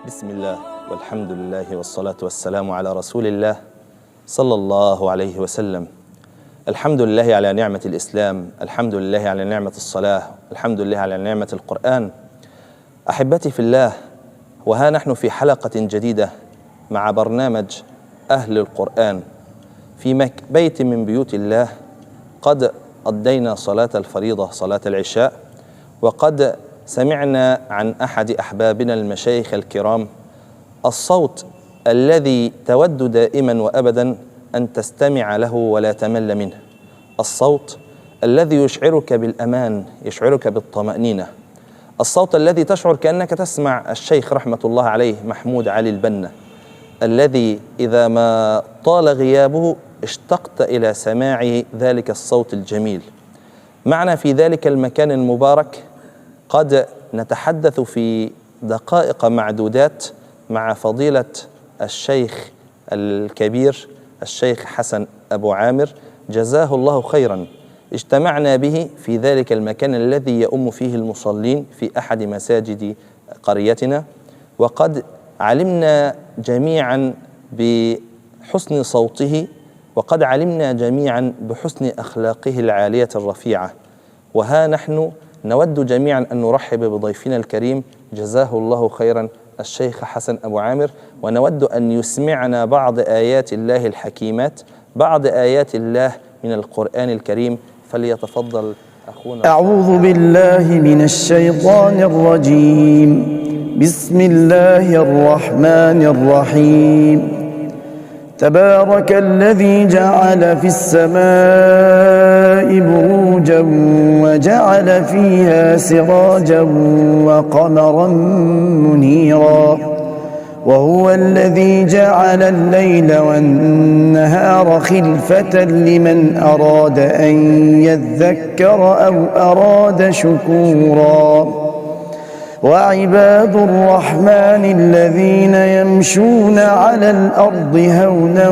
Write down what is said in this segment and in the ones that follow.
بسم الله والحمد لله والصلاة والسلام على رسول الله صلى الله عليه وسلم. الحمد لله على نعمة الإسلام، الحمد لله على نعمة الصلاة، الحمد لله على نعمة القرآن. أحبتي في الله، وها نحن في حلقة جديدة مع برنامج أهل القرآن في بيت من بيوت الله. قد أدينا صلاة الفريضة، صلاة العشاء، وقد سمعنا عن أحد أحبابنا المشايخ الكرام الصوت الذي تود دائما وأبدا أن تستمع له ولا تمل منه، الصوت الذي يشعرك بالأمان، يشعرك بالطمأنينة، الصوت الذي تشعر كأنك تسمع الشيخ رحمة الله عليه محمود علي البنا، الذي إذا ما طال غيابه اشتقت إلى سماع ذلك الصوت الجميل. معنا في ذلك المكان المبارك قد نتحدث في دقائق معدودات مع فضيلة الشيخ الكبير الشيخ حسن أبو عامر، جزاه الله خيرا. اجتمعنا به في ذلك المكان الذي يؤم فيه المصلين في أحد مساجد قريتنا، وقد علمنا جميعا بحسن صوته، وقد علمنا جميعا بحسن أخلاقه العالية الرفيعة. وها نحن نود جميعا أن نرحب بضيفنا الكريم جزاه الله خيرا الشيخ حسن أبو عامر، ونود أن يسمعنا بعض آيات الله الحكيمات، بعض آيات الله من القرآن الكريم. فليتفضل أخونا. أعوذ بالله من الشيطان الرجيم. بسم الله الرحمن الرحيم. تبارك الذي جعل في السماء بروجا وجعل فيها سراجا وقمرا منيرا، وهو الذي جعل الليل والنهار خلفة لمن أراد أن يذكر أو أراد شكورا. وعباد الرحمن الذين يمشون على الأرض هونا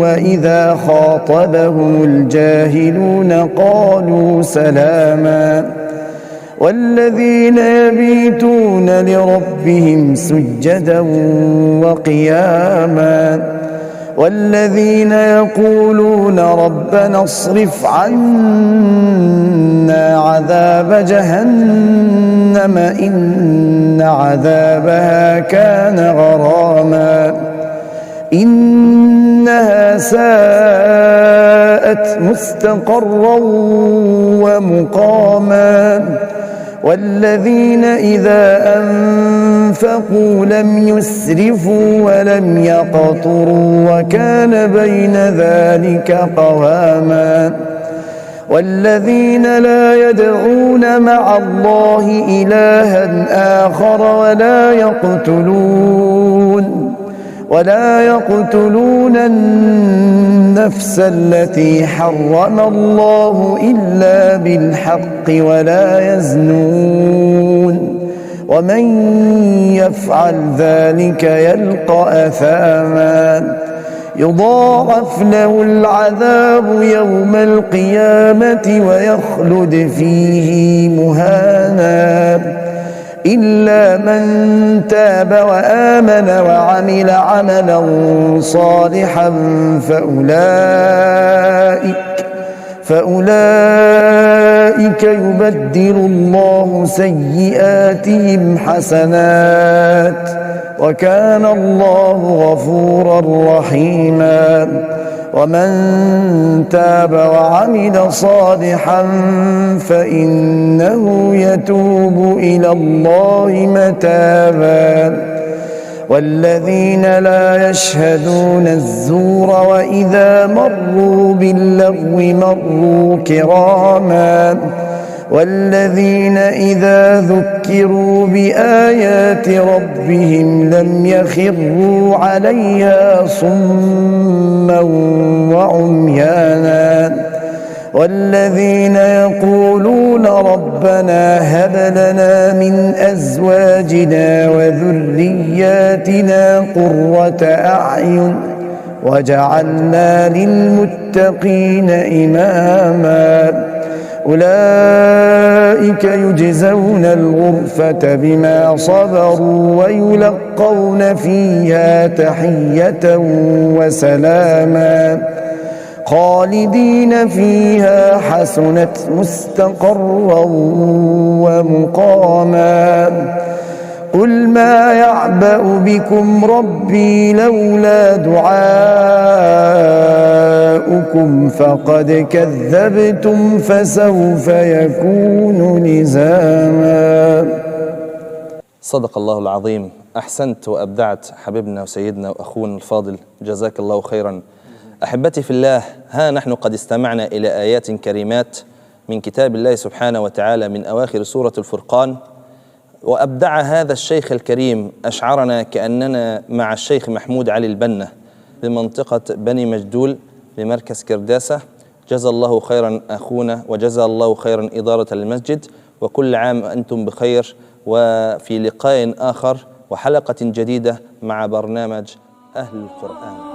وإذا خاطبهم الجاهلون قالوا سلاما، والذين يبيتون لربهم سجدا وقياما، والذين يقولون ربنا اصرف عنا عذاب جهنم إن عذابها كان غراما إنها ساءت مستقرا ومقاما، والذين إذا أنفقوا لم يسرفوا ولم يقتروا وكان بين ذلك قواما، والذين لا يدعون مع الله إلها آخر ولا يقتلون النفس التي حرم الله إلا بالحق ولا يزنون، ومن يفعل ذلك يلقى أثاما يضاعف له العذاب يوم القيامة ويخلد فيه مهانا إلا من تاب وآمن وعمل عملا صالحا فأولئك يبدل الله سيئاتهم حسنات وكان الله غفورا رحيما. ومن تاب وعمل صالحا فإنه يتوب إلى الله متابا. والذين لا يشهدون الزور وإذا مروا باللغو مروا كراما، والذين إذا ذكروا بآيات ربهم لم يخروا عليها صما وعميانا، والذين يقولون ربنا هب لنا من أزواجنا وذرياتنا قرة أعين وجعلنا للمتقين إماما. أولئك أولئك يجزون الغرفة بما صبروا ويلقون فيها تحية وسلاما خالدين فيها حسنت مستقرا ومقاما قل ما يعبأ بكم ربي لولا دعاؤكم فقد كذبتم فسوف يكون لزاما. صدق الله العظيم. أحسنت وأبدعت حبيبنا وسيدنا وأخونا الفاضل، جزاك الله خيرا. أحبتي في الله، ها نحن قد استمعنا إلى آيات كريمات من كتاب الله سبحانه وتعالى من أواخر سورة الفرقان، وأبدع هذا الشيخ الكريم أشعرنا كأننا مع الشيخ محمود علي البنا بمنطقة بني مجدول بمركز كرداسة. جزا الله خيرا أخونا، وجزا الله خيرا إدارة المسجد، وكل عام أنتم بخير، وفي لقاء آخر وحلقة جديدة مع برنامج أهل القرآن.